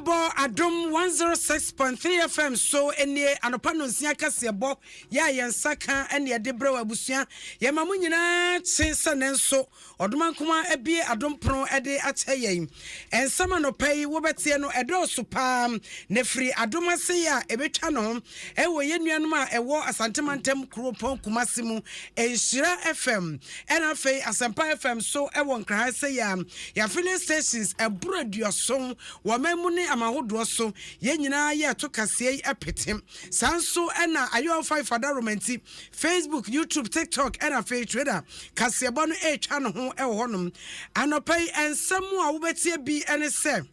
Yebo Adom 106.3 FM so enie anopa no nsia kasebo ya yensaka ene ye debre wabusua ye mamu nyina chensa nenso odoma nkoma ebie Adom pro ede acheyen ensama no pai wo betie no edoso pa nefri Adom ase ya ebetwa no ewo ye nuanom a ewo asantemantem kropon kumasimu enshira FM ena fei asempa FM so ewo nkra ase ya filling stations ebro aduoso wo muni amahodo so ye nyina ye to kase epetem sanso ena ayo 5 father romanti Facebook YouTube TikTok ena fe Twitter kase bo no etwa no ho honom anopai ensemu a wo betie bi ene se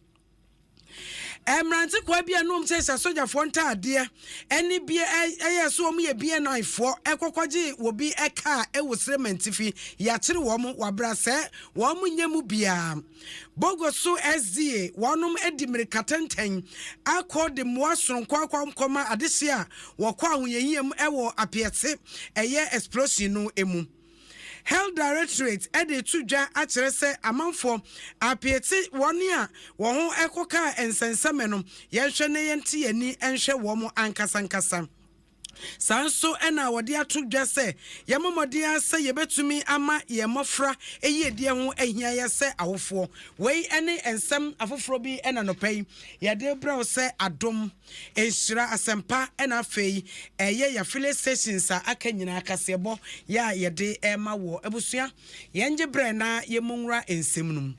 Emranti kwa bia no mtesa soja fonta ade eni bia eyeso omu ye bia naifo ekokwaji wo bi eka ewosre mentifi ya kire wo mu wabra se wo mu nyemu bia bogoso SDA wonum edimire katenten akode moasronkwa akwa adehye a wo kwa ahoyeyiem ewo apiete eye explosion no emu Health Directorate ede tudwa akere se amanfo apieti woni a wo ho ekoka ensensame no yenhwe ne yenti yani enhwe wo mo ankasankasa sanso ena wode atudwa se yemomode ase yebetumi ama yemofra eyedie ho ahia yese awofo wei ene ensem afoforo bi ena nopai yade brawo se Adom enshira asempa ena fei eye ya filling stations a akanyina akasebo ya yede ema wo ebusua yenje bre na yemunwura ensemnum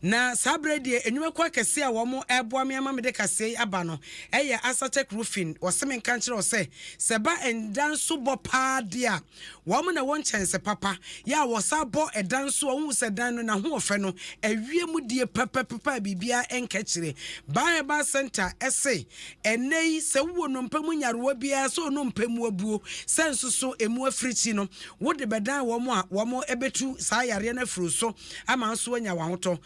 na sabrede enwuma kwa kese a womo eboa me ama me de kase aba no eye Asatec roofing woseme nka nkire ose seba endanso bo pa de a womo na won chance papa ya wosabo edanso wo se dan no na ho ofe no awie mu die papa bibia enka kire Bible Center ese enei se wo no mpamu nyarewa bia so no mpamu abuo senso so emu africhi no wo de bedan womo ebetu saa yare na furu so ama so anya wahoto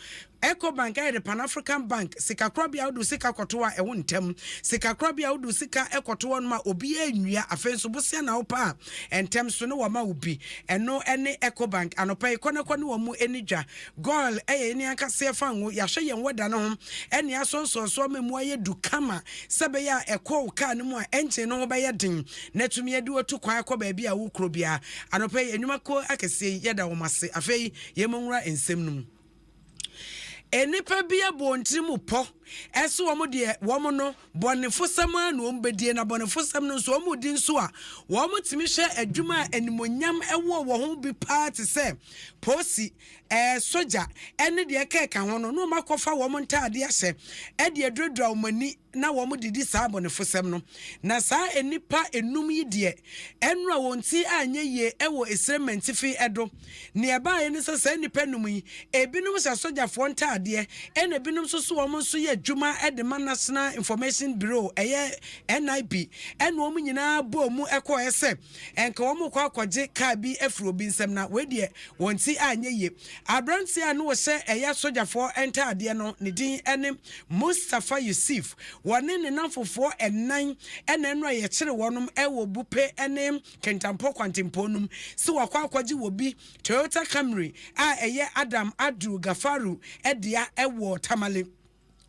Eco Bank the Pan African Bank sika krabia udu sika kotoa ewo ntem sika krabia udu sika ekotoa ma obi enua afenso bosia na opa entem so no wama obi eno ene Eco Bank anopa ikone wo mu enidwa goal eni ankase fanwo ya hye yen weda no ho ene asonso memu aye dukama sebe ya eko ka ne mu a enche no be yeden natumi ade otu kwan akoba bia wo krobia anopa enuma ko akese yeda wo mase afei yemonwura ensemnum enipa bia bontrimu po eso wo de wo no bonefosam na wo mbedie na bonefosam no so wo di nso a wo timi hwe adwuma animonyam ewo wo ho bi party se posi soja ene de keka ho no makofa wo ntade ahye e de adrodra wo mani na wo didi saa bonefosam no na saa enipa enum yi de enu a wonti anye ye ewo esrementifi edo ne eba ye ne se enipa num yi ebinum se soja fo ntade ene binum so wo nso ye adwuma edema National Information Bureau eye NIB enu om nyina bo mu eko ese enka wo kwa akwaje ka bi afro bi nsem na we de wonti anye ye abranti anu wo se eye soja fo ntade no ne din ene Mustafa Yusuf wone ne nanfofo enan enenro ye kire wonum ewo bupe ene kentampo kwantemponum si wakwa akwaje wo bi Toyota Camry a eye Adam Adu Gafaru edia ewo Tamale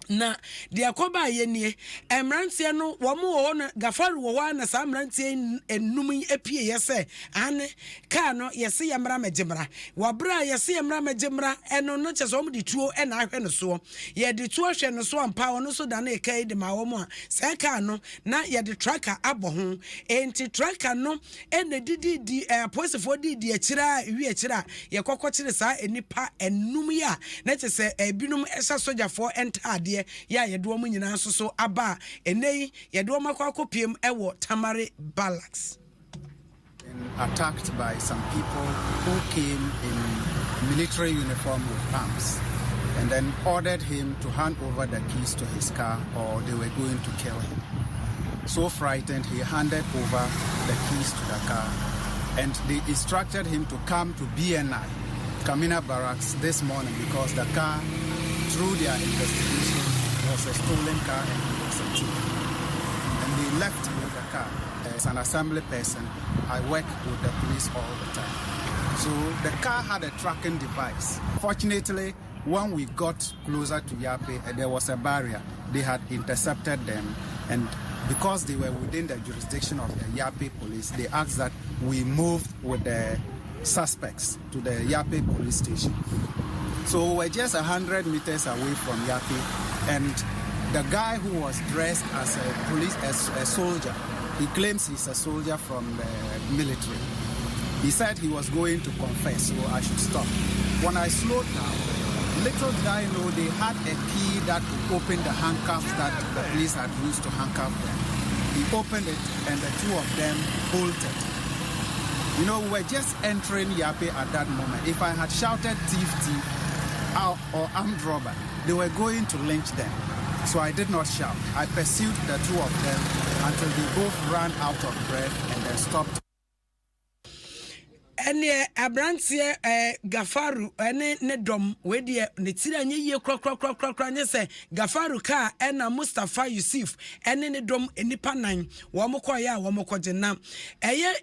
na de akoba yenie emrantie no wo mo wo na Gafaru wo na sa emrantie enum epie yese ane ka no yese yemra magimra wabra yese yemra magimra eno no cheso wo de tuo na ahwe no so ye de tuo hwe no so ampa wo so da na ekai de ma wo mo a se ka no na ye de tracker abo ho enti tracker no ene didi posifo didi akira wi akira ye kokokire sa enipa enum ya na chese ebinum esa sojafo entade ya yedo mu nyina so aba enei yedo makwa kopiem ewo Tamare Barracks. Attacked by some people who came in military uniform with arms and then ordered him to hand over the keys to his car or they were going to kill him. So frightened, he handed over the keys to the car and they instructed him to come to BNI, Kamina Barracks, this morning because the car, through their investigation, was a stolen car and he was a thief. And they left with the car. As an assembly person, I work with the police all the time. So the car had a tracking device. Fortunately, when we got closer to Yape, there was a barrier. They had intercepted them, and because they were within the jurisdiction of the Yape police, they asked that we move with the suspects to the Yape police station. So we were just 100 meters away from Yape, and the guy who was dressed as a soldier, he claims he's a soldier from the military. He said he was going to confess, so I should stop. When I slowed down, little did I know they had a key that could open the handcuffs that the police had used to handcuff them. He opened it, and the two of them bolted. You know, we were just entering Yape at that moment. If I had shouted thief, or armed robber, they were going to lynch them. So I did not shout. I pursued the two of them until they both ran out of breath and then stopped. Ene abrantie Gafaru ene ne dom we de ne tira nye ye krokra nye se Gafaru ka ena Mustafa Yusuf ene ne dom enipa nan wo mokoye a wo mokoje na eye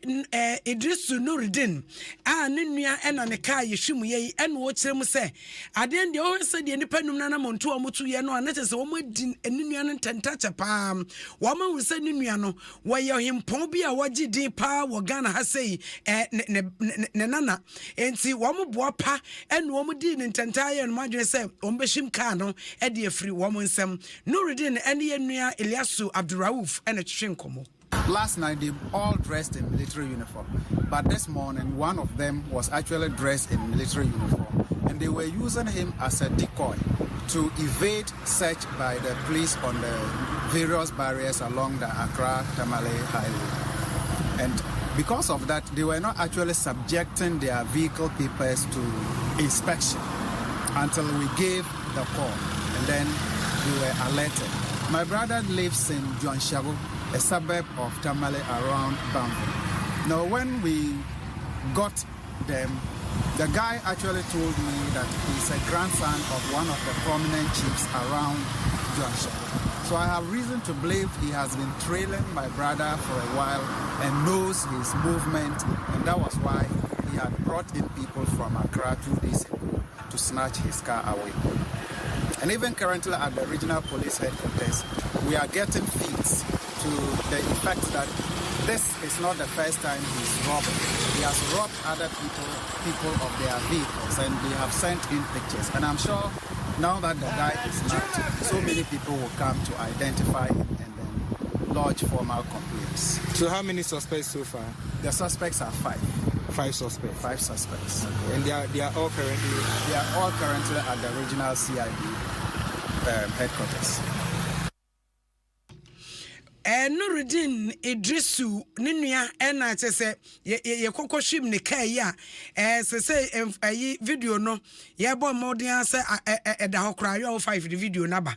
Idrisu Nuruddin a ne nua ena ne ka yehwim ye ene wo kirem se ade de wo se de enipa num na monto wo motu ye no anete se wo modi ene nua no tentacha pa wo ma wu se ne nua no wo ye himpon bi a wogi din pa wo Ghana ha sei Nana enti womo boapa ene womo di ne ntentaye no madwe se ombeshim ka no e de afri womo nsem Nuruddin ene ye nua Eliasu Abdurrauf ene twetwenkomo. Last night they all dressed in military uniform, but this morning one of them was actually dressed in military uniform, and they were using him as a decoy to evade search by the police on the various barriers along the Accra-Tamale highway. And because of that, they were not actually subjecting their vehicle papers to inspection until we gave the call, and then we were alerted. My brother lives in John Shabu, a suburb of Tamale around Bambi. Now, when we got them, the guy actually told me that he's a grandson of one of the prominent chiefs around John Shabu. So I have reason to believe he has been trailing my brother for a while and knows his movement, and that was why he had brought in people from Accra 2 days ago to snatch his car away. And even currently at the regional police headquarters, we are getting feeds to the effect that this is not the first time he's robbing. He has robbed other people of their vehicles, and they have sent in pictures. And I'm sure now that the guy is nabbed, so many people will come to identify him and then lodge formal complaints. So how many suspects so far? The suspects are 5. 5 suspects? 5 suspects. Okay. And they are all currently? They are all currently at the regional CID headquarters. Nuruddin Idrisu Ninua ena chese ye kokohwim ne kai ya se ayi video no ye bo modern se eda hokra yo 5 the video naba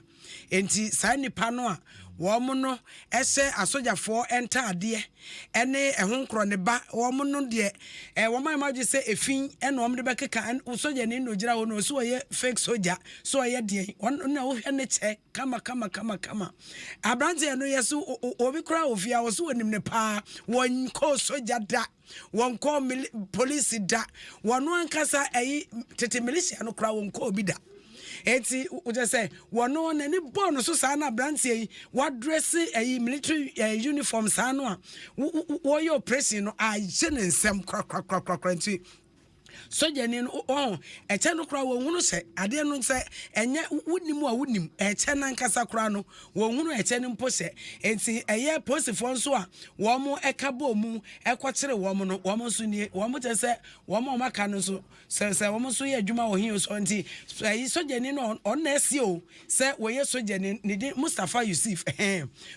enti sa nipa no a wo mo no ehye asojafo entaade ene ehonkro ne ba wo mo no de wo man magye se efin ene wo mo de bekeka soja ne no gira wo no so ye fake soja so ye de na wo hwe ne che kama abrante no yeso obi kra ofia wo so onim ne pa won ko soja da won ko police da wono ankasa ayi tete militia no kra won ko obi da eti uja say wono na ni born so sa na branch yi wa dress a military uniform sa no a wo your pressing no a je ne nsem krakrakrakrakra nti soja ni oh eche no kra wo hunu se ade no se enye wunim a wunim eche na nkasa kra no wo hunu eche ni mpo se enti eye posifo nso a wo mo ekabo mu ekwokyere wo mo no wo mo so ni wo mo te se wo mo maka no so se wo mo so ye adwuma wo hin so nti soja ni no on na esi o se wo ye soja ni ni Mustafa Yusuf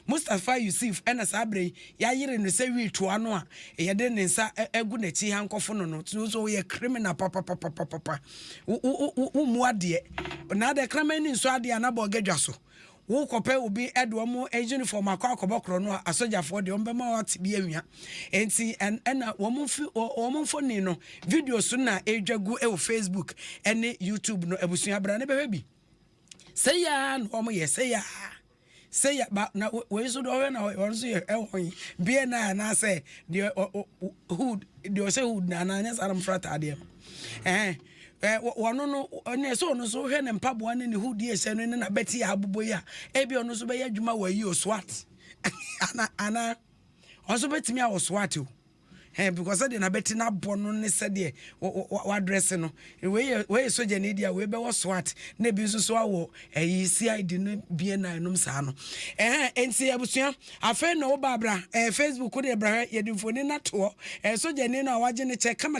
Mustafa Yusuf ena sabre ya yire no se wi to ano a ye de ne nsa egu na chi hankofo no so wo ye criminal papa muade na de kramani nso ade na bo gadwa so wo kope obi edo mo uniform akobokro no asojafo de ombema wat bi anwa enti na wo mo foni no video so na edwagu e Facebook ene YouTube no abusua bra ne be bi say ya no mo ye say ya ba na we so do na we so ye ehon bi na say the hood the say hood na nya saram frata ade wano no ne so no so hwe ne mpaboa ne hudi ehye no ne na beti abuboyi a ebi ono so be ya dwuma wa yi oswat ana also betimi a oswat o because they na beti na bono ne sede wa dress no we soja ne dia we be wo swat na bi nso so awo CID no bie na enum sa no enti abusua afa na wo babra Facebook de bra ye dimfoni na to soja ne na waje ne che kama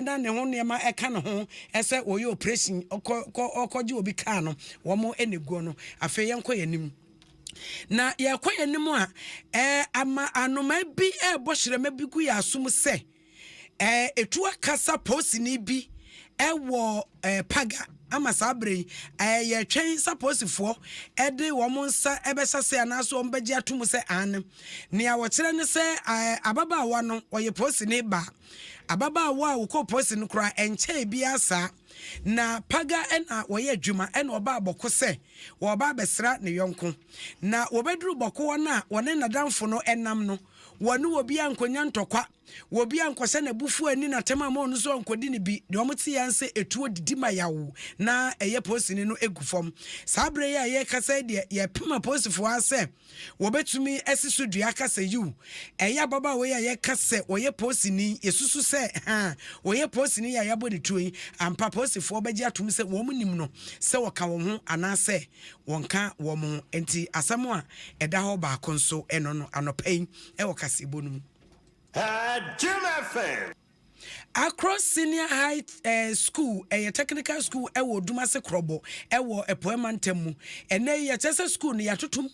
na ne ho ne ma eka ne ho ese wo ye operation okoje obi ka no wo mo enegu no afa yenko yanim na yakwa anim a ama anoma bi bohirema bi ku ya asum se etu akasa posini bi wo paga ama sabre ye twen saposifo de wo monsa ebesase anaso ombagi atum se an ne a wo kire ne se ababa wa no oye posini ba ababa wa wo ko posini kura enche bi asa na paga ena woye adwuma ena oba aboko se wo ba besra ne yonko na wo bedru boko na wone nadamfo no enam no wone obi ankonya ntokwa wobi ankose na bufu ani na tema ma onu so ankodi ne bi de omti yanse etuo didima yawo na eye posini no egufom sabre ya ye kasa de ye pema posifo ase wo betumi esisu dua kasa yu eye baba we ya ye kasa oye posini yesusu se oye posini ya yabo de tuyi ampa posifo beji atum se wo munim no se woka wo ho anase wonka wo mo enti asamo a eda ho ba konso eno no anopai e wokase bonum Adom FM. Across Senior High School, a technical school, Dumase Krobo, Epoemantemu, and a Chesa school near Tutum.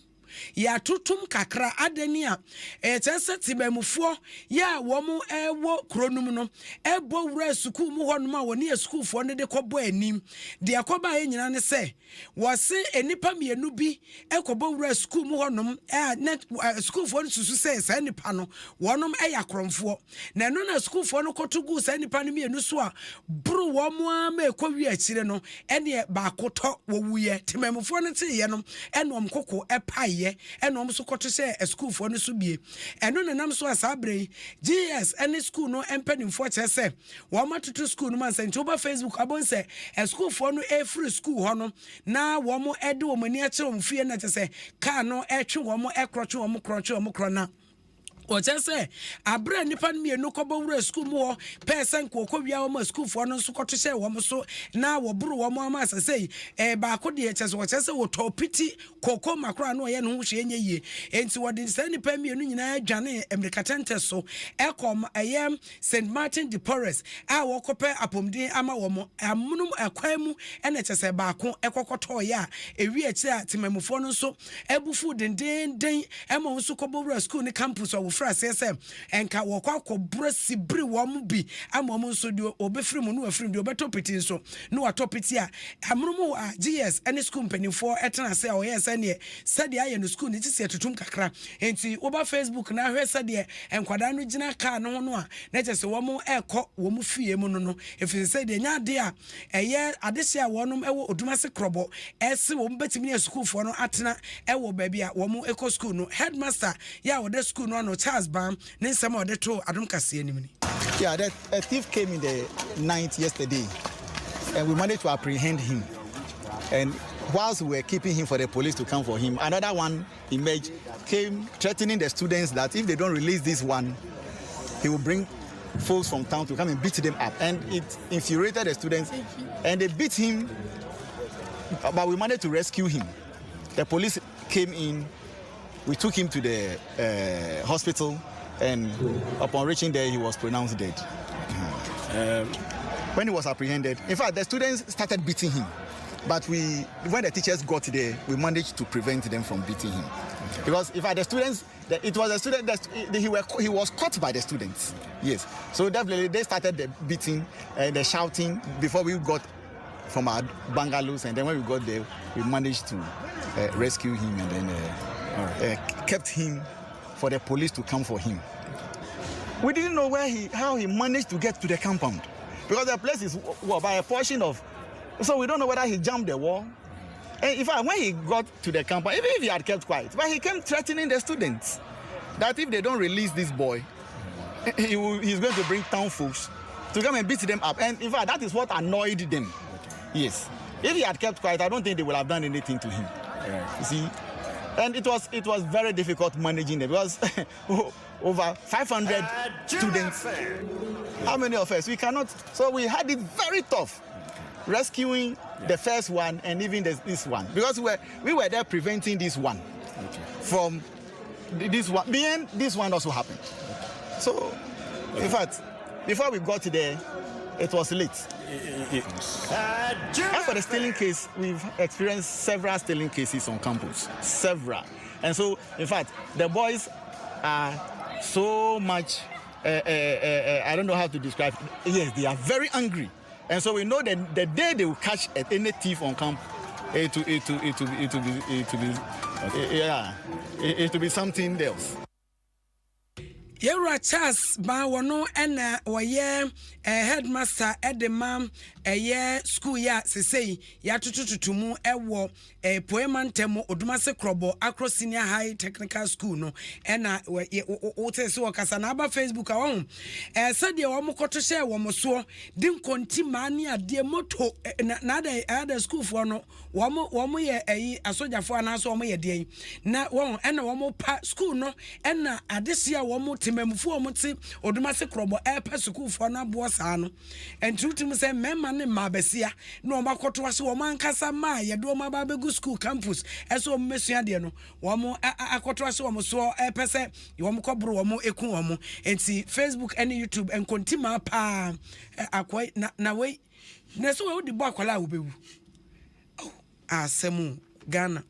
Ya tutum kakra adenia chese tibemufo ya womu ewo kronum no ebo wura suku mu honum a woni school fo ne de kobo anim de akoba enyina ne se wose enipa mienu bi ekobo wura school mu honum net school fo susu se sa nipa no wonum eyakromfo na no na school fo no kotugu sa nipa no mienu so a bru womu ama ekowi akire no ene ba akoto wo wuye timemufo no te ye no enom koko epaye eno omso koto se school for no so bie eno nanam so asabre GS any school no empanimfo che se wo matoto school no man se nti oba Facebook abon se school for no free school ho no na wo mo ede wo mani a kire wo fie na che se car no etwe wo mo ekroche wo mo kroche na o chese abra nipa mienu kobo wura school mo person kokowia wo school for no so koto se wo so na wo buru wo mo ama asase ba ko de chese wo chese wo topiti koko makra no ye no hwe enye yie enti wo de se nipa mienu nyina adwane America tente so ekom ayem St Martin de Porres a wo kope apomdin ama wo mo amunum ekwan mu ene chese ba ko ekokoto ya ewi echi a timamufo no so ebufu den ema wo so kobo wura school ni campus wo frase se enka wo kwakọ brasi bri wo mu bi ama mo nso de obefiri mu no afiri de obetopiti nso no watopiti a amrumu a GS any school mpanimfo etena se o yes ene sade aye no school ni ti se tutum kakra enti oba Facebook na hwe sade enkwada no gina ka no no a na chese wo mu ekọ wo mu fie mu no efiri se de nya de a eye adehye a wonum ewo odumase krobo ese wo mbetimi na school fo no atena ewo baabi a wo mu eco school no headmaster ya wo de school no Charles Bam Ninsama de to Adom Kase animini. Yeah, that a thief came in the night yesterday and we managed to apprehend him. And whilst we were keeping him for the police to come for him, another one emerged, came threatening the students that if they don't release this one, he will bring folks from town to come and beat them up. And it infuriated the students and they beat him, but we managed to rescue him. The police came in. We took him to the hospital, and upon reaching there, he was pronounced dead. When he was apprehended, in fact, the students started beating him. But when the teachers got there, we managed to prevent them from beating him. Because in fact, the students, it was a student that he was caught by the students. Yes. So definitely they started the beating and the shouting before we got from our bungalows. And then when we got there, we managed to rescue him and then kept him for the police to come for him. We didn't know how he managed to get to the compound because the place is by a portion of, so we don't know whether he jumped the wall. And in fact, when he got to the compound, even if he had kept quiet, but he came threatening the students that if they don't release this boy, he's going to bring town folks to come and beat them up. And in fact, that is what annoyed them. Yes. If he had kept quiet, I don't think they would have done anything to him. You see? And it was very difficult managing them because over 500 students. How many of us? We cannot. So we had it very tough rescuing the first one and even this one because we were there preventing this one from this one. Being this one also happened. So, in fact, before we got there, it was late. As for the stealing case, we've experienced several stealing cases on campus. Several. And so, in fact, the boys are so much, I don't know how to describe it. Yes, they are very angry. And so we know that the day they will catch any thief on campus, it will be something else. Yewra Charles ba wono ena woye headmaster Adom school ya sesei ya tututumu ewo poema ntemo odumase krobo Akro Senior High Technical School no ena wotese wakasa na aba Facebook awon sade wo mokoto hye wo moso din konti mani ade moto na ada school fo no wo ye asojafo anaso wo ye de na won ena wo pa school no ena adesia wo temamfo wo ti odumase krobo pa school fo na bo saa no entutum se mema ne mabesia no makoto wase wo mankasa ma ye do ma ba begu school campus eso mmesua de no wo akoto wase wo so pese wo mkobro wo eku wo enti Facebook and YouTube and kontima pa akwai na we na so we di bo akwala wo bewu oh asemu Ghana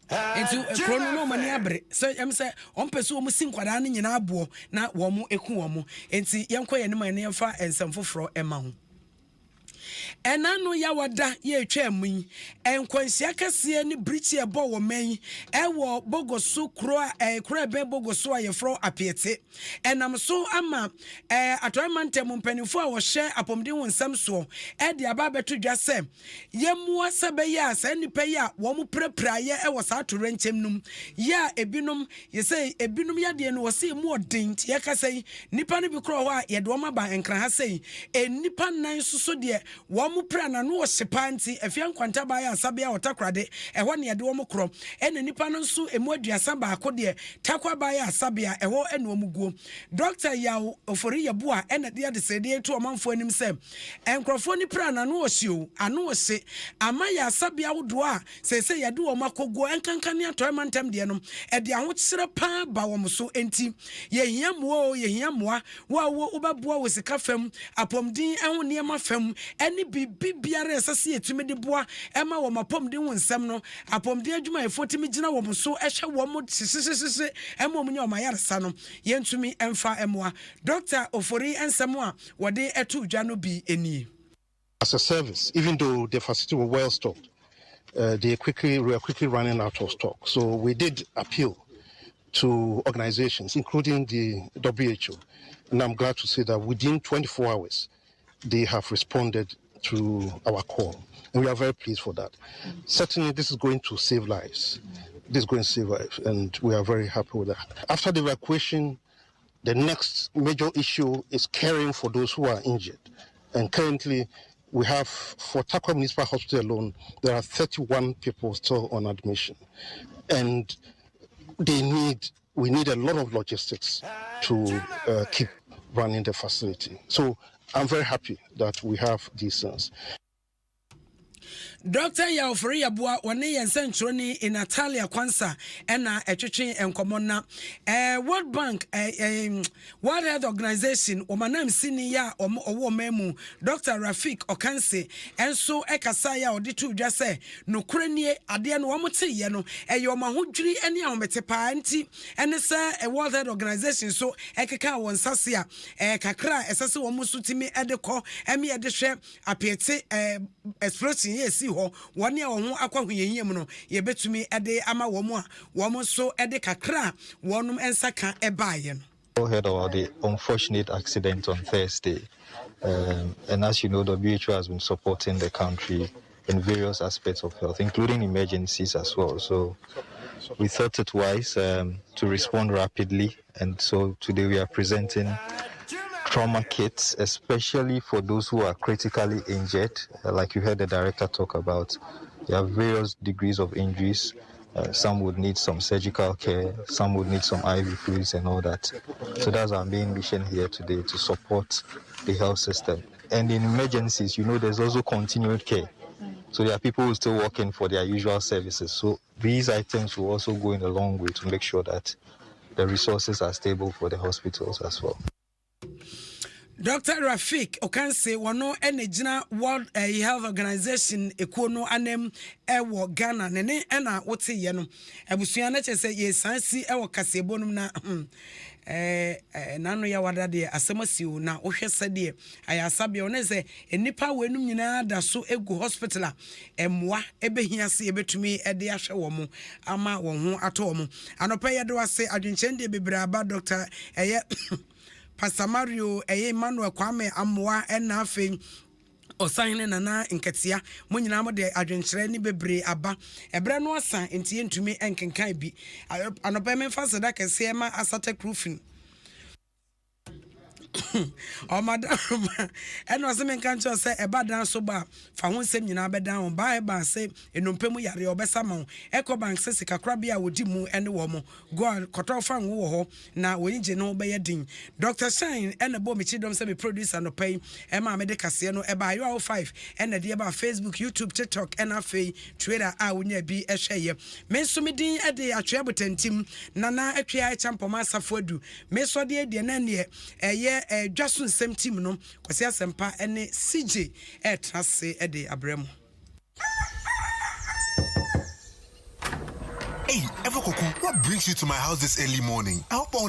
enti krono no mani abre so em say on pese wo sinkwada ne nyina abo na wo eku wo enti yenkoye ne man ne fa ensem foforo ema ho enano ya wada ye twamun enkwansia kase ni brichi ebo wo man ewo bogoso kro kro be bogoso ayefro apiete enam so ama atoymantem mpanifo a wo hye apomde wonsam so e de aba beto dwase yemua sebe ya sa nipa ya wo mu prepraye ewo sa torenchem num ya ebinom ye say ebinom ya de no wo se mu odin ye kase nipa no bi kro ho a ye de wo maba enkran ha sei nipa nan suso de wo mu prana no wo sepanti afia nkwanta ba ya asabia otakrade eho ne de wo mu kro ene nipa no nso emu aduasa ba akode takwa ba ya asabia eho ene wo mu guo doctor ya ofori yebu a ene de sede etu omanfo anim se enkrofo ni prana no wo hio ano wo se ama ya asabia wodo a sese ye de wo makogo enkankane atoymantem de no e de ahokyere pa ba wo so enti ye hiamoa wo obaboa wo sika fam apomdin eho ne ma fam ene bibiare esase etumi de boa ema wo mapomdin wonsam no apomdin adwuma efotimi gina wo so ehwe wo mo sisisisi ema omunya o mayaresa no yentumi emfa emoa Dr. Ofori ensemo a wode etu dwa no bi eni. As a service, even though the facility were well stocked, we were quickly running out of stock. So we did appeal to organizations, including the WHO, and I'm glad to say that within 24 hours, they have responded to our call, and we are very pleased for that. Certainly, this is going to save lives. This is going to save lives, and we are very happy with that. After the evacuation, the next major issue is caring for those who are injured. And currently, we have, for Takwa Municipal Hospital alone, there are 31 people still on admission. And we need a lot of logistics to keep running the facility. So I'm very happy that we have these things. Dr. Yaofori Yabua wane yensenchro ni in Natalia Kwansa ena etwetwe enkomona World Bank World Health Organization omanam sini ya owo memu Dr. Rafik Okanse enso ekasa ya oditu dwase nokure nie ade no womote ye no eyo mahodwiri ene ahometepa anti ene se World Health Organization so ekeka won sase a kakra esase wo musutimi edekọ emi edehwe apete explosion yesi ho woni a wo akwahoyehiem no ye betumi ede ama wo mu a wo mo so ede kakra wonum ensaka ebaaye no. Heard about the unfortunate accident on Thursday, and as you know, the WHO has been supporting the country in various aspects of health, including emergencies as well. So we thought it wise to respond rapidly, and so today we are presenting trauma kits, especially for those who are critically injured. Like you heard the director talk about, there are various degrees of injuries. Some would need some surgical care, some would need some IV fluids and all that. So that's our main mission here today, to support the health system. And in emergencies, there's also continued care. So there are people who still work in for their usual services. So these items will also go in a long way to make sure that the resources are stable for the hospitals as well. Dr. Rafik Okanse wano enejina World Health Organization ekono anem ewo Ghana nene ena wote ye no ebusua na chese ye sansi ewo kasebonum na nano ya wadade asemasiu na ohwese de ayasabe onese enipa wenum nyina da so egu hospital emwa ebehia se ebetumi ede ahwe wo mo ama wo ho ato wo mo anopa ye do ase adwenchende bebraba Dr. Pastor Mario Emmanuel Kwame Amoa ena afen osahene nana nketia mo nyina mo de adwenkyere ni bebre aba ebre no asa entie ntumi enkenkan bi anopa memfa sada kese ma asate roofing o madam eno se men kan cho se eba dan so ba fa ho nsem nyina be dan on ba e ba se enompemu yare obesa ma Eco Bank se sika kra bia wodi mu ene wo mo go koto fa nwo wo ho na wonje no be yedin Dr. Shine ene bo mi chidom se me producer no pay e ma me de kase no e ba yo 5 ene de ba Facebook, YouTube, TikTok ena fe Twitter a wonya bi e hweye me so me din e de atwe botantim Nana Akua Acheampomaa safoadu me so de na ne eye Jason same team no kwasi asempa ene CJ trase ede abremo. Hey, Ever Koku, what brings you to my house this early morning? I hope